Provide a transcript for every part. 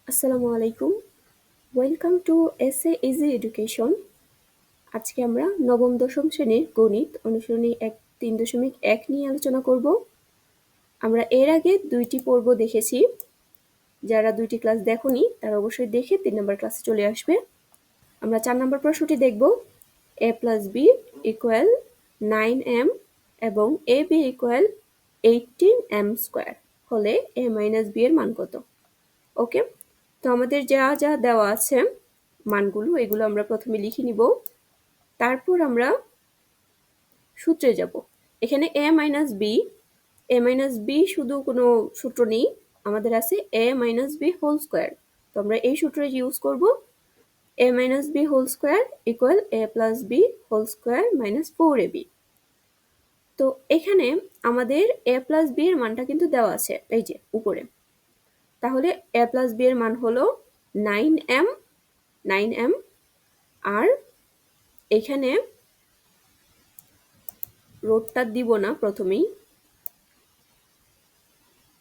আসসালামু আলাইকুম। Welcome to SA easy education. আজকে আমরা নবম দশম শ্রেণীর গণিত অনুশীলনী 3.1 নিয়ে আলোচনা করব। আমরা এর আগে 2টি পর্ব দেখেছি। যারা 2টি ক্লাস দেখোনি তারা অবশ্যই দেখে 3 নম্বর ক্লাসে চলে আসবে। আমরা 4 নম্বর প্রশ্নটি দেখব। a + b = 9m এবং ab = 18m² হলে a - b এর মান কত? ওকে, তো আমাদের যা যা দেওয়া আছে মানগুলো এগুলো আমরা প্রথমে লিখে নিব, তারপর আমরা সূত্রে যাব। এখানে a - b শুধু কোনো সূত্র নেই, আমাদের আছে a - b হোল স্কয়ার। তো আমরা এই সূত্রে ইউজ করব। a - b whole square equal a + b whole square minus 4ab। তো এখানে আমাদের a + b এর মানটা কিন্তু দেওয়া আছে এই যে উপরে। তাহলে a + b এর মান হলো 9m আর এখানে রোডটা দিব না প্রথমেই।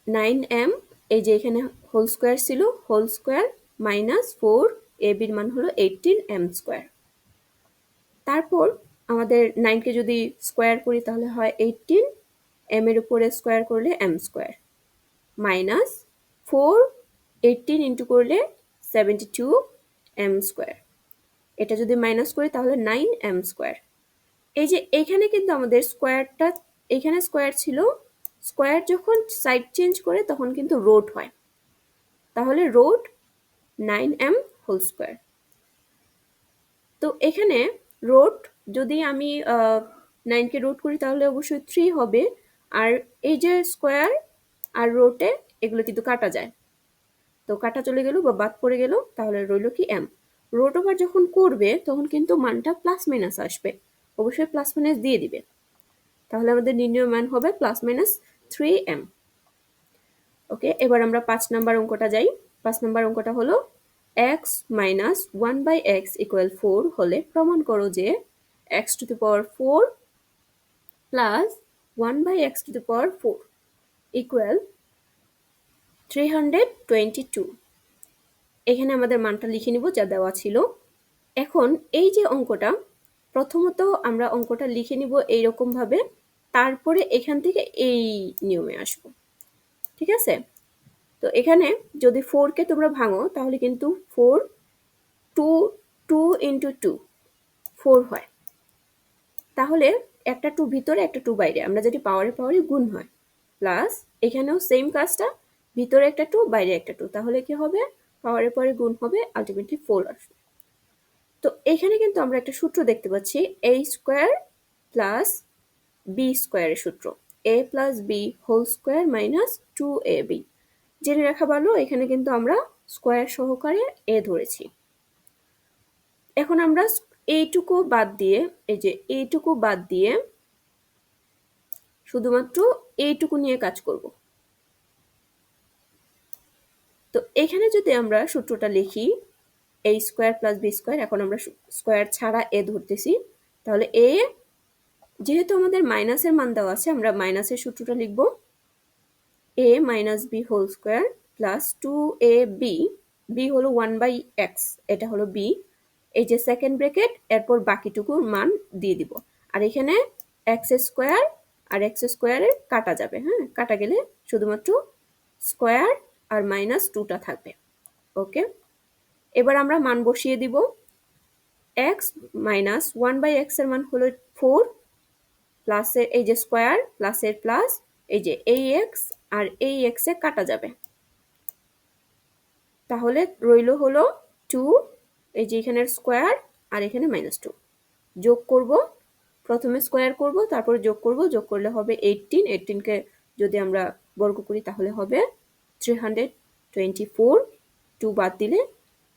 9m, এই যে এখানে হোল স্কয়ার ছিল, হোল স্কয়ার মাইনাস 4, ab এর মান হলো 18m²। তারপর আমাদের 9 কে যদি স্কয়ার করি তাহলে হয় 18, m এর উপরে স্কয়ার করলে m² মাইনাস 4, 18 ইন্টু করলে 72m²। এটা যদি মাইনাস করি তাহলে 9m²। এই যে এখানে কিন্তু আমাদের স্কয়ারটা, এখানে স্কয়ার ছিল, স্কয়ার যখন সাইড চেঞ্জ করে তখন কিন্তু রোড হয়। তাহলে রোড 9m হোল স্কয়ার। তো এখানে রোড যদি আমি 9 কে রোড করি তাহলে অবশ্যই 3 হবে। আর এই যে স্কয়ার আর রোটে এগুলো কিন্তু কাটা যায়, তো কাটা চলে গেল বা বাদ পড়ে গেল, তাহলে রইল কি m। রোড ওভার যখন করবে তখন কিন্তু মানটা প্লাস মাইনাস আসবে, অবশ্যই প্লাস মাইনাস দিয়ে দিবে। তাহলে আমাদের নির্ণয় মান হবে +-3m। ওকে, এবার আমরা 5 নাম্বার অঙ্কটা যাই। 5 নাম্বার অঙ্কটা হলো x - 1/x = 4 হলে প্রমাণ করো যে x⁴ প্লাস 1/x⁴ ইকুয়াল 322। এখানে আমাদের মানটা লিখে নিব যা দেওয়া ছিল। এখন এই যে অঙ্কটা, প্রথমত আমরা অঙ্কটা লিখে নিব এইরকম ভাবে, তারপরে এখান থেকে এই নিয়মে আসবো। ঠিক আছে? তো এখানে যদি 4 কে তোমরা ভাঙো তাহলে কিন্তু 4 2 ইন্টু 2 4 হয়। তাহলে একটা 2 ভিতরে একটা 2 বাইরে, আমরা যদি পাওয়ারে পাওয়ারে গুণ হয়। প্লাস এখানেও সেম কাজটা, ভিতরে একটা 2 বাইরে একটা 2, তাহলে কি হবে? পাওয়ারে পাওয়ারে গুণ হবে, আলটিমেটলি 4 আসবে। তো এখানে কিন্তু আমরা একটা সূত্র দেখতে পাচ্ছি, a² প্লাস b² এর সূত্র, a + b whole square minus 2ab। জেনে রাখা ভালো, এখানে কিন্তু আমরা স্কয়ার সহকারে a ধরেছি। এখন আমরা এইটুকু বাদ দিয়ে, এই যে এইটুকু বাদ দিয়ে শুধুমাত্র এইটুকু নিয়ে কাজ করব। তো এখানে যদি আমরা সূত্রটা লিখি a² + b², এখন আমরা স্কয়ার ছাড়া a ধরতেছি, তাহলে a, যেহেতু আমাদের মাইনাসের মান দেওয়া আছে আমরা মাইনাসের সূত্রটা লিখব, a - b whole square plus 2ab, b হলো 1/x, এটা হলো b, এই যে সেকেন্ড ব্র্যাকেট, এরপর বাকিটুকুর মান দিয়ে দিব। আর এখানে x² আর x² কাটা যাবে, হ্যাঁ, কাটা গেলে শুধুমাত্র স্কয়ার আর -2টা থাকবে। ওকে, এবার আমরা মান বসিয়ে দিব। x - 1/x এর মান হলো 4, প্লাসের এই যে স্কয়ার প্লাসের প্লাস, এই যে এই x আর এই x এ কাটা যাবে, তাহলে রইল হলো 2, এই যে এখানের স্কয়ার আর এখানে -2 যোগ করব। প্রথমে স্কয়ার করব, তারপর যোগ করব, যোগ করলে হবে 18, 18 কে যদি আমরা বর্গ করি তাহলে হবে 324, 2 বাদ দিলে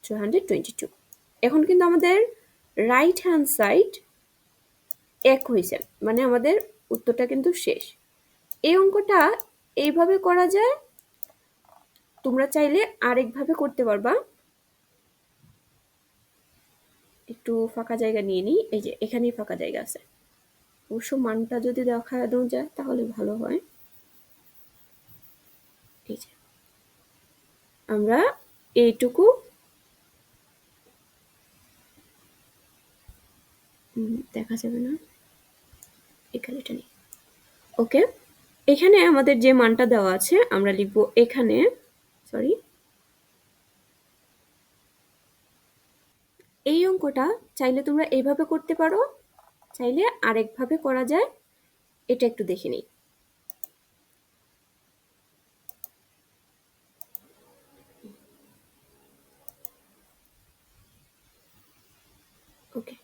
322। এখন কিন্তু আমাদের রাইট হ্যান্ড সাইড 1 হয়েছে, মানে আমাদের উত্তরটা কিন্তু শেষ। এই অঙ্কটা এইভাবে করা যায়, তোমরা চাইলে আরেকভাবে করতে পারবা। একটু ফাঁকা জায়গা নিয়ে নিই, এই যে এখানেই ফাঁকা জায়গা আছে, অবশ্য মানটা যদি দেখানো যায় তাহলে ভালো হয়। এই যে আমরা এইটুকু দেখা যাবে না, এখানে এটা নেই। ওকে, এখানে আমাদের যে মানটা দেওয়া আছে আমরা লিখব এখানে, সরি, এই অঙ্কটা চাইলে তোমরা এইভাবে করতে পারো, চাইলে আরেকভাবে করা যায়, এটা একটু দেখে নিই। ওকে,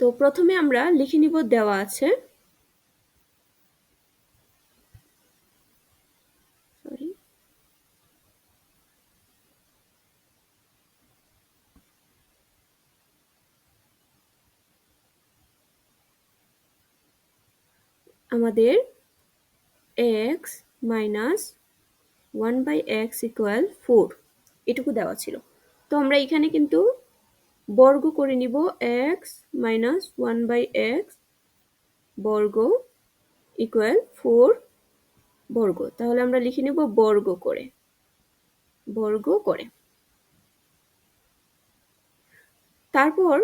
তো প্রথমে আমরা লিখে নিব দেওয়া আছে, সরি, আমাদের x মাইনাস 1/x ইকুয়াল 4 এটুকু দেওয়া ছিল। তো আমরা এখানে কিন্তু বর্গ করে নিব x মাইনাস 1/x বর্গ ইকুয়াল 4 বর্গ, তাহলে আমরা লিখে নিব বর্গ করে, বর্গ করে। তারপর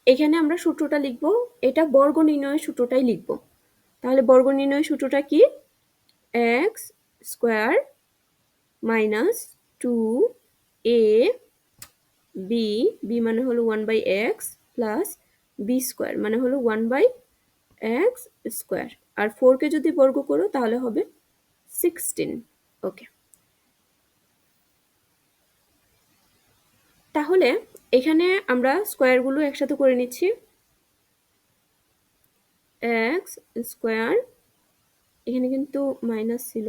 এখানে আমরা সূত্রটা লিখব, এটা বর্গ নির্ণয়ের সূত্রটাই লিখব। তাহলে বর্গ নির্ণয়ের সূত্রটা কি? x square minus 2a b মানে হলো 1/x প্লাস b স্কয়ার মানে হলো 1/x স্কয়ার, আর 4 কে যদি বর্গ করো তাহলে হবে 16। ওকে, তাহলে এখানে আমরা স্কয়ারগুলো একসাথে করে নিচ্ছি। x স্কয়ার, এখানে কিন্তু মাইনাস ছিল,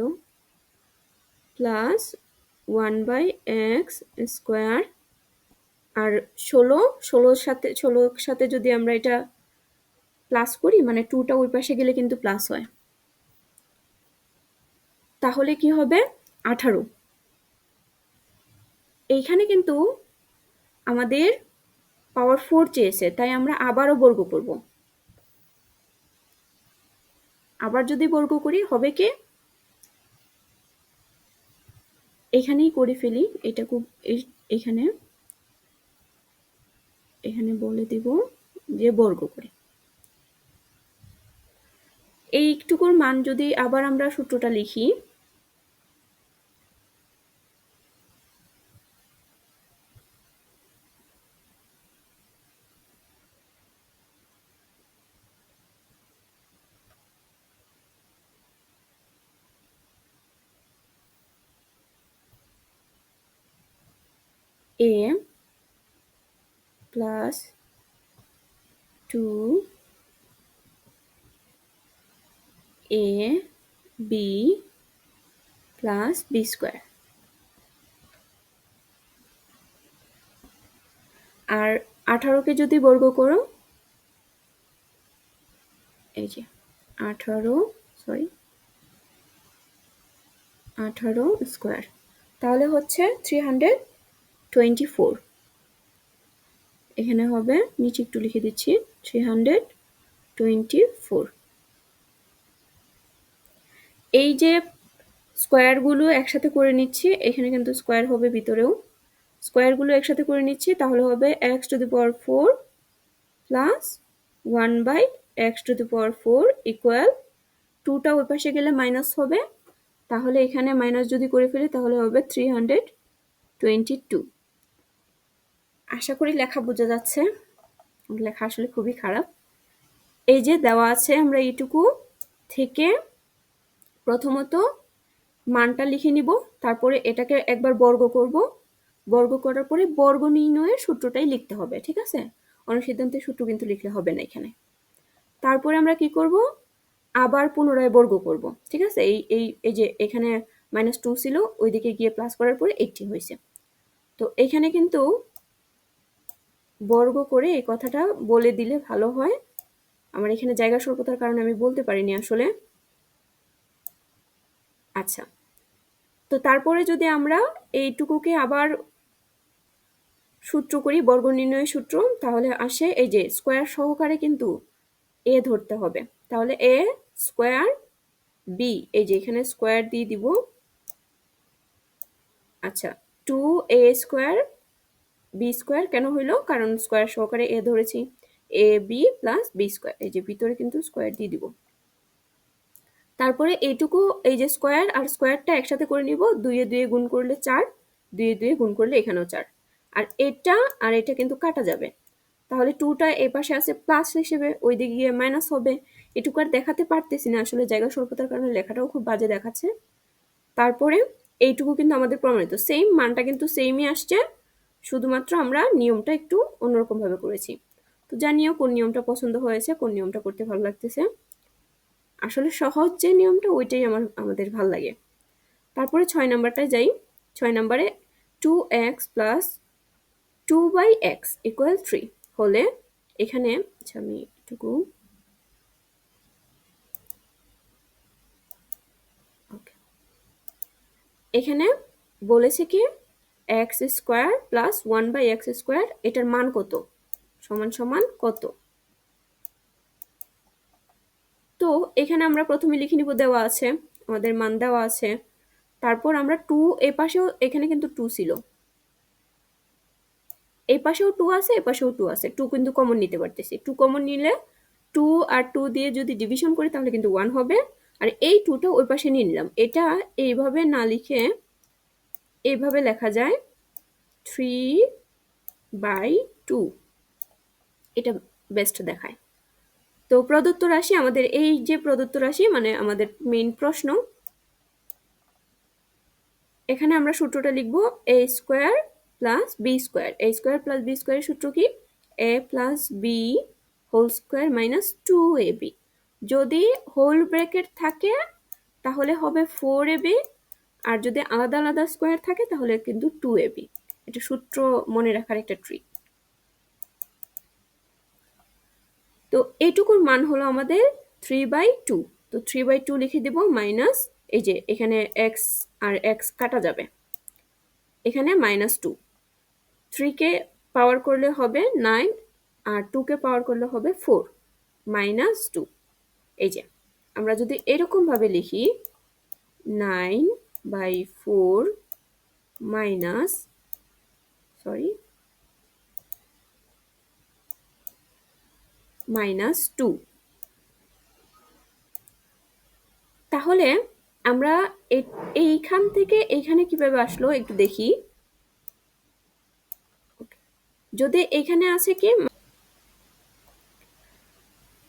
প্লাস 1/x স্কয়ার, আর 16 সাথে যদি আমরা এটা প্লাস করি, মানে 2টা ওই পাশে গেলে কিন্তু প্লাস হয়, তাহলে কি হবে 18। এইখানে কিন্তু আমাদের পাওয়ার 4 চেয়েছে, তাই আমরা আবারও বর্গ করব। আবার যদি বর্গ করি হবে কি, এখানেই করে ফেলি, এটা খুব এখানে এখানে বলে দিব যে বর্গ করে। এইটুকুর মান যদি আবার আমরা সূত্রটা লিখি, a plus 2a b plus b square, আর 18কে যদি বর্গ করো, এই যে 18 স্কয়ার, তাহলে হচ্ছে 324। এখানে হবে, নিচে একটু লিখে দিচ্ছি, 324। এই যে স্কয়ারগুলো একসাথে করে নিচ্ছি, এখানে কিন্তু স্কয়ার হবে ভিতরেও, স্কয়ারগুলো একসাথে করে নিচ্ছি, তাহলে হবে x⁴ প্লাস 1/x⁴ ইকুয়াল 2টা ওই পাশে গেলে মাইনাস হবে, তাহলে এখানে মাইনাস যদি করে ফেলি তাহলে হবে 322। আশা করি লেখা বোঝা যাচ্ছে, লেখা আসলে খুবই খারাপ। এই যে দেওয়া আছে, আমরা এইটুকু থেকে প্রথমত মানটা লিখে নিব, তারপরে এটাকে একবার বর্গ করব, বর্গ করার পরে বর্গ নির্ণয়ের সূত্রটাই লিখতে হবে, ঠিক আছে? অনুসিদ্ধান্তের সূত্র কিন্তু লিখলে হবে না এখানে। তারপরে আমরা কি করব, আবার পুনরায় বর্গ করব, ঠিক আছে? এই যে এখানে -2 ছিল, ওইদিকে গিয়ে প্লাস করার পরে 18 হয়েছে। তো এখানে কিন্তু বর্গ করে এই কথাটা বলে দিলে ভালো হয়, আমার এখানে জায়গা স্বল্পতার কারণে আমি বলতে পারিনি আসলে। আচ্ছা, তো তারপরে যদি আমরা এইটুকুকে আবার সূত্র করি, বর্গ নির্ণয়ের সূত্র, তাহলে আসে এই যে স্কয়ার সহকারে কিন্তু a ধরতে হবে, তাহলে a স্কয়ার b, এই যে এখানে স্কয়ার দিয়ে দিব। আচ্ছা, 2a² b² কেন হইলো? কারণ স্কোয়ার সহকারে এ ধরেছি, ab প্লাস b², এই যে ভিতরে কিন্তু স্কোয়ার দিয়ে দিব। তারপরে এইটুকু, এই যে স্কোয়ার আর স্কোয়ারটা একসাথে করে নিব, 2 এ 2 গুণ করলে 4, 2 এ 2 গুণ করলে এখানেও 4, আর এটা আর এটা কিন্তু কাটা যাবে, তাহলে 2টা এই পাশে আছে প্লাস হিসেবে, ওই দিকে গিয়ে মাইনাস হবে। এটুকু আর দেখাতে পারতেছি না, আসলে জায়গা স্বল্পতার কারণে লেখাটাও খুব বাজে দেখাচ্ছে। তারপরে এইটুকু কিন্তু আমাদের প্রমাণিত, সেম মানটা কিন্তু সেমই আসছে, শুধুমাত্র আমরা নিয়মটা একটু অন্যরকম ভাবে করেছি। তো জানিও কোন নিয়মটা পছন্দ হয়েছে, কোন নিয়মটা করতে ভালো লাগতেছে। আসলে সহজ যে নিয়মটা ওইটাই আমাদের ভাল লাগে। তারপরে 6 নাম্বারটায় যাই। 6 নাম্বারে 2x প্লাস 2/x ইকুয়াল 3 হলে এখানে, আচ্ছা আমি এটুকু, এখানে বলেছে কি x² প্লাস 1/x², এটার মান কত, সমান সমান কত। তো এখানে আমরা প্রথমে লিখে নিব, দেওয়া আছে আমাদের মান দেওয়া আছে। তারপর আমরা 2 এ পাশেও, এখানে কিন্তু 2 ছিল, এই পাশেও 2 আছে, এই পাশেও 2 আছে, 2 কিন্তু কমন নিতে পারতেছি। 2 কমন নিলে 2 আর 2 দিয়ে যদি ডিভিশন করি তাহলে কিন্তু 1 হবে, আর এই 2টা ওই পাশে নিয়ে নিলাম। এটা এইভাবে না লিখে এইভাবে লেখা যায় 3/2, এটা বেস্ট দেখায়। তো প্রদত্ত রাশি, আমাদের এই যে প্রদত্ত রাশি মানে আমাদের মেইন প্রশ্ন, এখানে আমরা সূত্রটা লিখব a² plus b²। a² plus b² এর সূত্র কি, a plus b whole square minus 2ab। যদি হোল ব্র্যাকেট থাকে তাহলে হবে 4ab, আর যদি আলাদা আলাদা স্কোয়ার থাকে তাহলে কিন্তু 2ab। এটা সূত্র মনে রাখার একটা ট্রিক। তো এইটুকুর মান হলো আমাদের 3/2। তো 3/2 লিখে দিব মাইনাস, এই যে এখানে x আর x কাটা যাবে, এখানে -2, 3 কে পাওয়ার করলে হবে 9, আর 2 কে পাওয়ার করলে হবে 4, -2। এই যে আমরা যদি এরকম ভাবে লিখি 9/4 মাইনাস, সরি, -2, তাহলে আমরা এইখান থেকে এইখানে কিভাবে আসলো একটু দেখি। যদি এখানে আছে কি,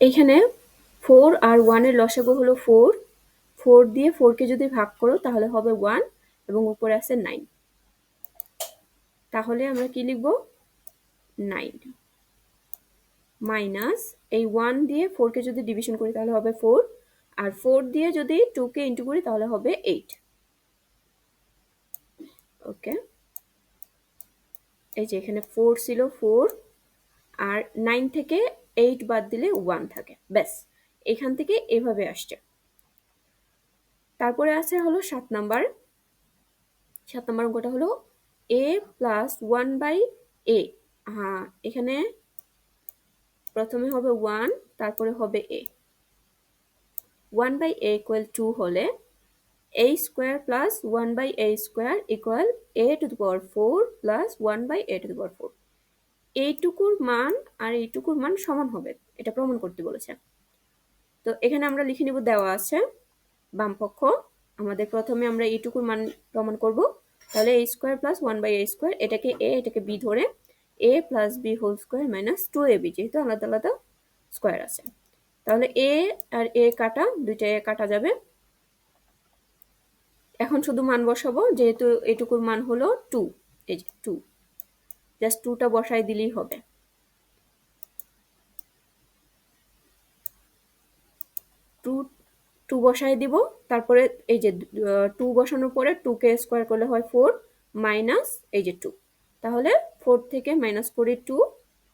এখানে 4 আর 1 এর লসাগু হলো 4, 4 দিয়ে 4 কে যদি ভাগ করো তাহলে হবে 1, এবং উপরে আছে 9, তাহলে আমরা কি লিখব 9 মাইনাস, এই 1 দিয়ে 4 কে যদি ডিভিশন করি তাহলে হবে 4, আর 4 দিয়ে যদি 2 কে ইন্টু করি তাহলে হবে 8। ওকে, এই যে এখানে 4 ছিল 4, আর 9 থেকে 8 বাদ দিলে 1 থাকে, ব্যাস এখান থেকে এভাবে আসছে। তারপরে আছে হলো 7 নাম্বার। 7 নাম্বার অঙ্কটা হলো a প্লাস 1/a। হ্যাঁ, এখানে প্রথমে হবে 1, তারপরে হবে a। 1/a ইকুয়াল 2 হলে a² plus 1/a² equal a⁴ plus 1/a⁴। এইটুকুর মান আর এইটুকুর মান সমান হবে, এটা প্রমাণ করতে বলেছে। তো এখানে আমরা লিখে নিব, দেওয়া আছে বাম পক্ষ, আমাদের প্রথমে আমরা এইটুকুর মান প্রমাণ করব। তাহলে a² প্লাস 1/a², এটাকে a এটাকে b ধরে a plus b whole square minus 2ab, যেহেতু আলাদা আলাদা স্কোয়ার আছে, তাহলে a আর a কাটা, দুইটা a কাটা যাবে। এখন শুধু মান বসাবো, যেহেতু এইটুকুর মান হলো 2, এই যে 2, জাস্ট 2টা বসাই দিলেই হবে। 2 বসাই দিব, তারপরে এই যে 2 বসানোর পরে 2 কে স্কোয়ার করলে হয় 4, মাইনাস এই যে 2, তাহলে 4 থেকে মাইনাস করে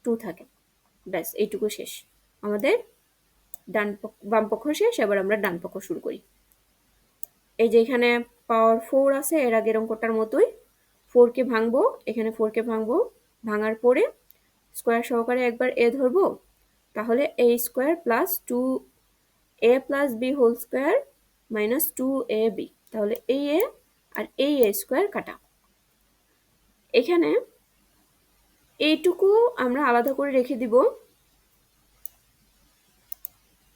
2 থাকে, ব্যাস এইটুকু শেষ আমাদের। বাম পক্ষ শেষ, এবার আমরা ডান পক্ষ শুরু করি। এই যে এখানে পাওয়ার 4 আছে, এর আগের অঙ্কটার মতোই 4 কে ভাঙবো, এখানে 4 কে ভাঙবো, ভাঙার পরে স্কোয়ার সহকারে একবার a ধরবো, তাহলে a² plus 2a plus b whole square minus 2ab, তাহলে এই a আর এই a² কাটা, এখানে এইটুকু আমরা আলাদা করে রেখে দিব,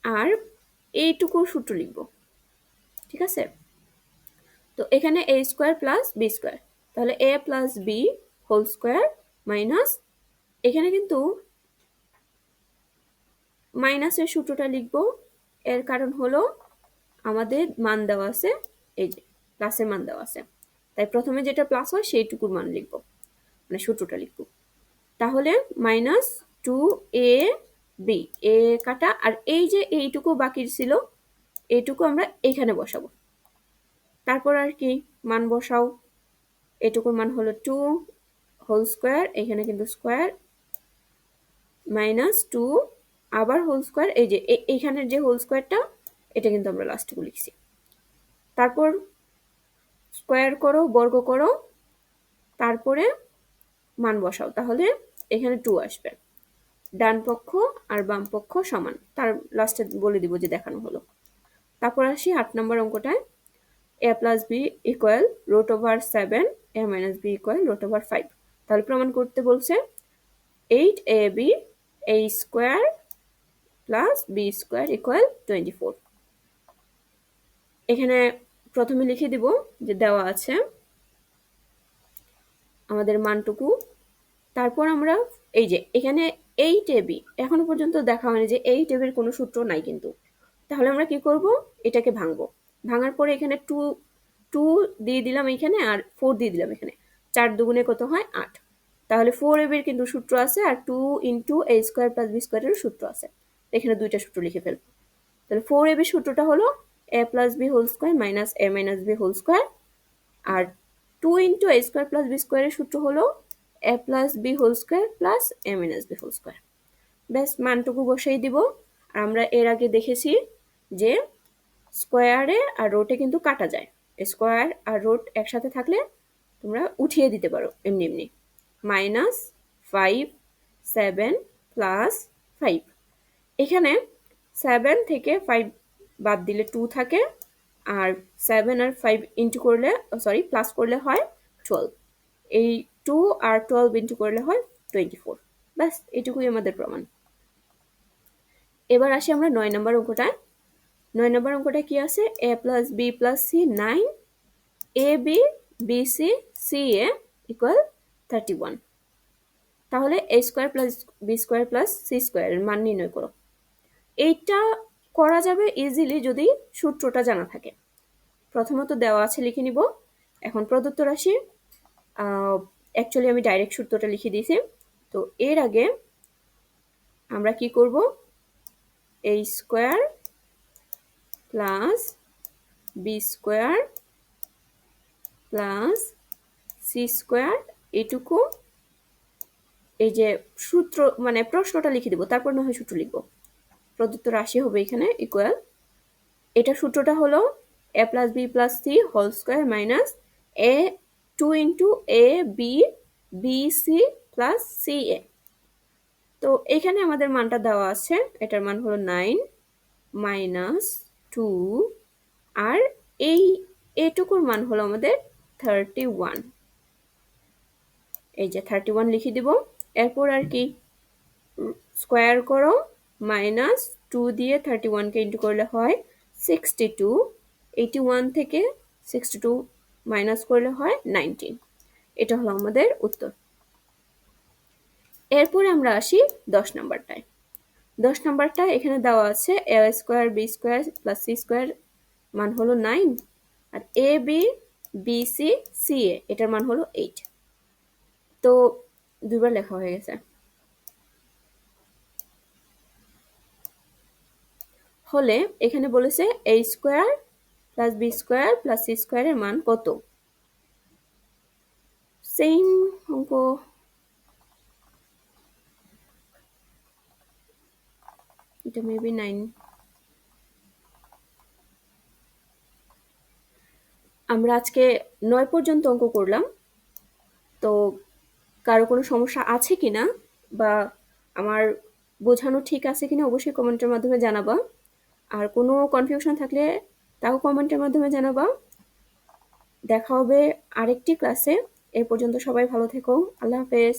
আর এইটুকু সূত্র লিখব। ঠিক আছে, তো এখানে a square plus b square, তাহলে a plus b whole square minus, এখানে কিন্তু মাইনাসের সূত্রটা লিখব, এর কারণ হলো আমাদের মান দেওয়া আছে, এই যে প্লাসের মান দেওয়া আছে, তাই প্রথমে যেটা প্লাস হয় সেইটুকুর মান লিখব, মানে সূত্রটা লিখব। তাহলে মাইনাস 2ab, এ কাটা, আর এই যে এইটুকু বাকি ছিল এইটুকু আমরা এইখানে বসাবো। তারপর আর কি মান বসাও, এটুকুর মান হলো 2 হোল স্কোয়ার, এখানে কিন্তু স্কোয়ার, মাইনাস 2 আবার হোল স্কোয়ার, এই যে এইখানের যে হোল স্কোয়ারটা এটা কিন্তু আমরা লাস্টটুকু লিখছি। তারপর স্কোয়ার করো, বর্গ করো, তারপরে মান বসাও, তাহলে এখানে 2 আসবে। ডান পক্ষ আর বাম পক্ষ সমান, তার লাস্টে বলে দিব যে দেখানো হলো। তারপর আসি 8 নম্বর অঙ্কটায়, a plus b equal root over 7, a minus b equal root over 5। তাহলে প্রমাণ করতে বলছে 8ab a square plus b square equal 24। এখানে প্রথমে লিখে দিব যে দেওয়া আছে আমাদের মানটুকু। তারপর আমরা এই যে এখানে 8ab এখনো পর্যন্ত দেখা হয়নি যে 8ab এর কোনো সূত্র নাই কিন্তু, তাহলে আমরা কি করব, এটাকে ভাঙবো। ভাঙার পরে এখানে 2 দিয়ে দিলাম এখানে, আর 4 দিয়ে দিলাম এখানে, 4 দুগুণে কত হয় 8। তাহলে 4ab এর কিন্তু সূত্র আছে, আর 2 into a square plus b স্কোয়ারের সূত্র আছে, এখানে দুইটা সূত্র লিখে ফেলবো। তাহলে 4ab এর সূত্রটা হলো a plus b whole square minus a minus b whole square, আর 2 into a square plus b স্কোয়ারের সূত্র হলো a plus b whole square plus a minus b whole square. ব্যাস মানটুকু বসাই দিব। আর আমরা এর আগে দেখেছি যে স্কোয়ারে আর রোটে কিন্তু কাটা যায়, স্কোয়ার আর রোট একসাথে থাকলে তোমরা উঠিয়ে দিতে পারো এমনি এমনি। মাইনাস 5 7 প্লাস 5, এখানে 7 থেকে 5 বাদ দিলে 2 থাকে, আর 7 আর 5 ইন্টু করলে, সরি প্লাস করলে হয় 12, এই 2 আর 12 ইন্টু করলে হয় 24। ব্যাস এটুকুই আমাদের প্রমাণ। এবার আসি আমরা 9 নম্বর অঙ্কটায়। 9 নম্বর অঙ্কটা কি আছে, a plus B plus c 9, a b B c c a equal 31। তাহলে a square plus b square plus c স্কোয়ারের মান নির্ণয় করো। এইটা করা যাবে ইজিলি যদি সূত্রটা জানা থাকে। প্রথমত দেওয়া আছে লিখে নিব। এখন প্রদত্ত রাশি, অ্যাকচুয়ালি আমি ডাইরেক্ট সূত্রটা লিখে দিয়েছি, তো এর আগে আমরা কি করব, a square plus b square plus c square, এটুকু এই যে সূত্র মানে প্রশ্নটা লিখে দিব, তারপর না হয় সূত্র লিখব। প্রদত্ত রাশি হবে এখানে ইকুয়াল, এটা সূত্রটা হলো a plus B plus C whole square minus a 2 into a B B C plus C A. তো এখানে আমাদের মানটা দেওয়া আছে, এটার মান হলো 9 মাইনাস 2, আর এই এটুকুর মান হলো আমাদের 31, এই যে 31 লিখে দিব। এরপর আর কি স্কোয়ার করো, মাইনাস 2 দিয়ে 31কে ইন্টু করলে হয় 62, 81 থেকে 62 মাইনাস করলে হয় 19। এটা হলো আমাদের উত্তর। এরপরে আমরা আসি 10 নাম্বারটায়। 10 নাম্বারটা এখানে দেওয়া আছে a square b square plus c square মান হলো 9, আর a b B c c a এটার মান হলো 8। তো দুইবার লেখা হয়ে গেছে। হলে এখানে বলেছে a square plus b square plus c স্কোয়ারের মান কত। সেম অঙ্ক, এটা মেবি 9। আমরা আজকে 9 পর্যন্ত অঙ্ক করলাম, তো কারো কোনো সমস্যা আছে কিনা বা আমার বোঝানো ঠিক আছে কিনা অবশ্যই কমেন্টের মাধ্যমে জানাবা। আর কোনো কনফিউশন থাকলে তাও কমেন্টের মাধ্যমে জানাবা। দেখা হবে আরেকটি ক্লাসে। এ পর্যন্ত সবাই ভালো থেকো। আল্লাহ হাফেজ।